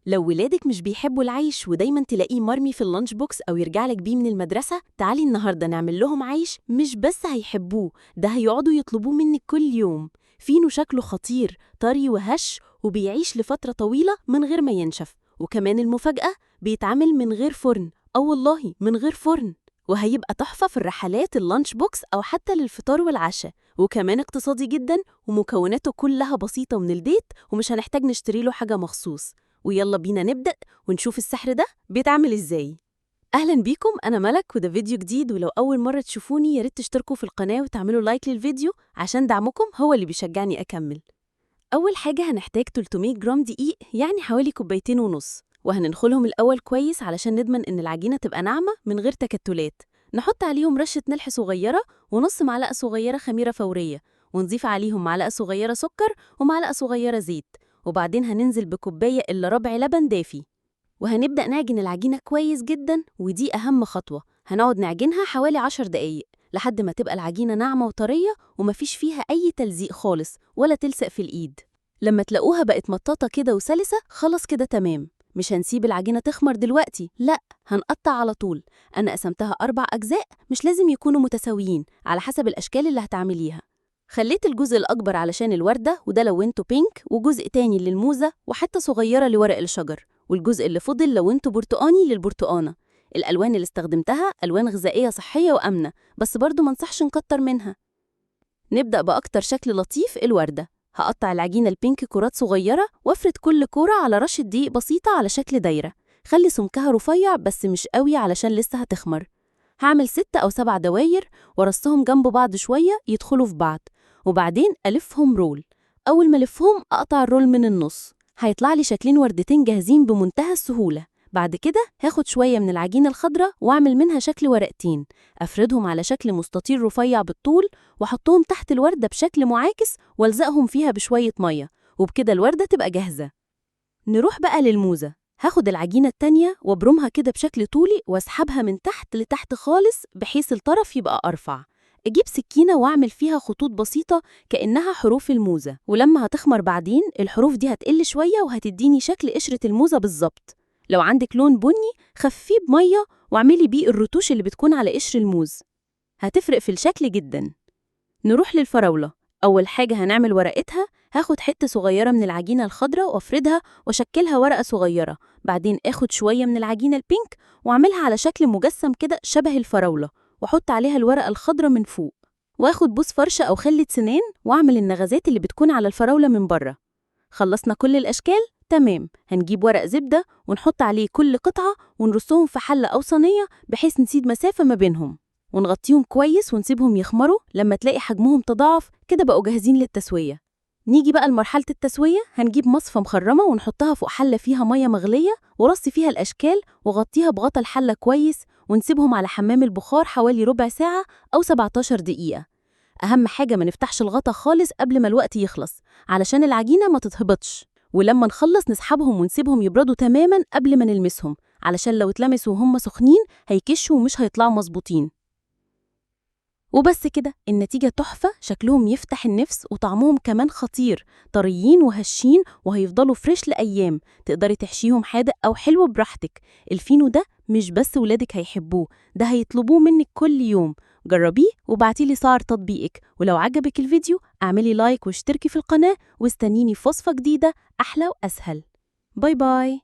لو ولادك مش بيحبوا العيش ودايما تلاقيه مرمي في اللانش بوكس أو يرجعلك بيه من المدرسة، تعالي النهاردة نعمل لهم عيش مش بس هيحبوه، ده هيقعدوا يطلبوه منك كل يوم. فينو شكله خطير، طري وهش وبيعيش لفترة طويلة من غير ما ينشف، وكمان المفاجأة بيتعمل من غير فرن، والله من غير فرن، وهيبقى تحفة في الرحلات اللانش بوكس أو حتى للفطار والعشاء، وكمان اقتصادي جدا ومكوناته كلها بسيطة من البيت ومش هنحتاج نشتري له حاجة مخصوص. ويلا بينا نبدأ ونشوف السحر ده بيتعمل ازاي. أهلا بيكم، أنا ملك وده فيديو جديد، ولو أول مرة تشوفوني ياريت تشتركوا في القناة وتعملوا لايك للفيديو عشان دعمكم هو اللي بيشجعني أكمل. أول حاجة هنحتاج 300 جرام دقيق، يعني حوالي كوبايتين ونص، وهننخلهم الأول كويس علشان نضمن إن العجينة تبقى ناعمة من غير تكتلات. نحط عليهم رشة ملح صغيرة ونص معلقة صغيرة خميرة فورية، ونضيف عليهم معلقة صغيرة سكر ومعلقة صغيرة زيت، وبعدين هننزل بكوباية إلا ربع لبن دافي، وهنبدأ نعجن العجينة كويس جدا. ودي أهم خطوة، هنقعد نعجنها حوالي 10 دقايق لحد ما تبقى العجينة ناعمة وطرية ومفيش فيها أي تلزيق خالص ولا تلصق في الإيد. لما تلاقوها بقت مطاطة كده وسلسة، خلاص كده تمام. مش هنسيب العجينة تخمر دلوقتي، لأ، هنقطع على طول. أنا قسمتها 4 أجزاء، مش لازم يكونوا متساويين، على حسب الأشكال اللي هتعمليها. خليت الجزء الأكبر علشان الوردة وده لونته بينك، وجزء تاني للموزة وحتى صغيرة لورق الشجر، والجزء اللي فضل لونته برتقاني للبرتقانة. الألوان اللي استخدمتها ألوان غذائية صحية وآمنة، بس برضو منصحش نكتر منها. نبدأ بأكتر شكل لطيف، الوردة. هقطع العجينة البينك كرات صغيرة وافرد كل كورة على رشة دقيق بسيطة على شكل دايرة. خلي سمكها رفيع بس مش قوي علشان لسه هتخمر. هعمل 6 أو 7 دواير ورصهم جنب بعض شوية يدخلوا في بعض، وبعدين ألفهم رول. أول ما ألفهم أقطع الرول من النص، هيطلع لي شكلين وردتين جاهزين بمنتهى السهولة. بعد كده هاخد شوية من العجينة الخضراء وأعمل منها شكل ورقتين، أفردهم على شكل مستطيل رفيع بالطول وأحطهم تحت الوردة بشكل معاكس والزقهم فيها بشوية مية، وبكده الوردة تبقى جاهزة. نروح بقى للموزة. هاخد العجينة التانية وابرمها كده بشكل طولي واسحبها من تحت لتحت خالص بحيث الطرف يبقى أرفع. اجيب سكينة واعمل فيها خطوط بسيطة كأنها حروف الموزة، ولما هتخمر بعدين الحروف دي هتقل شوية وهتديني شكل قشرة الموزة بالظبط. لو عندك لون بني خفيه بمية واعملي بيه الرتوش اللي بتكون على قشر الموز، هتفرق في الشكل جدا. نروح للفراولة. أول حاجة هنعمل ورقتها. هاخد حتة صغيرة من العجينة الخضراء وافردها واشكلها ورقة صغيرة، بعدين اخد شوية من العجينة البينك واعملها على شكل مجسم كده شبه الفراولة، واحط عليها الورقة الخضراء من فوق، واخد بوس فرشة أو خلة سنان واعمل النغزات اللي بتكون على الفراولة من بره. خلصنا كل الأشكال، تمام. هنجيب ورق زبدة ونحط عليه كل قطعة ونرصهم في حلة أو صينية بحيث نسيب مسافة ما بينهم، ونغطيهم كويس ونسيبهم يخمروا. لما تلاقي حجمهم تضاعف كده بقوا جاهزين للتسوية. نيجي بقى لمرحلة التسوية. هنجيب مصفى مخرمة ونحطها فوق حلة فيها مية مغلية ورصي فيها الأشكال وغطيها بغطا الحلة كويس، ونسيبهم على حمام البخار حوالي ربع ساعة أو 17 دقيقة. أهم حاجة ما نفتحش الغطا خالص قبل ما الوقت يخلص علشان العجينة ما تتهبطش. ولما نخلص نسحبهم ونسيبهم يبردوا تماما قبل ما نلمسهم، علشان لو اتلمسوا وهم سخنين هيكشوا ومش هيطلعوا مظبوطين. وبس كده، النتيجة تحفة، شكلهم يفتح النفس وطعمهم كمان خطير، طريين وهشين وهيفضلوا فريش لأيام. تقدري تحشيهم حادق أو حلو براحتك. الفينو ده مش بس ولادك هيحبوه، ده هيطلبوه منك كل يوم. جربيه وبعتيلي صور تطبيقك، ولو عجبك الفيديو اعملي لايك واشتركي في القناة واستنيني في وصفة جديدة أحلى وأسهل. باي باي.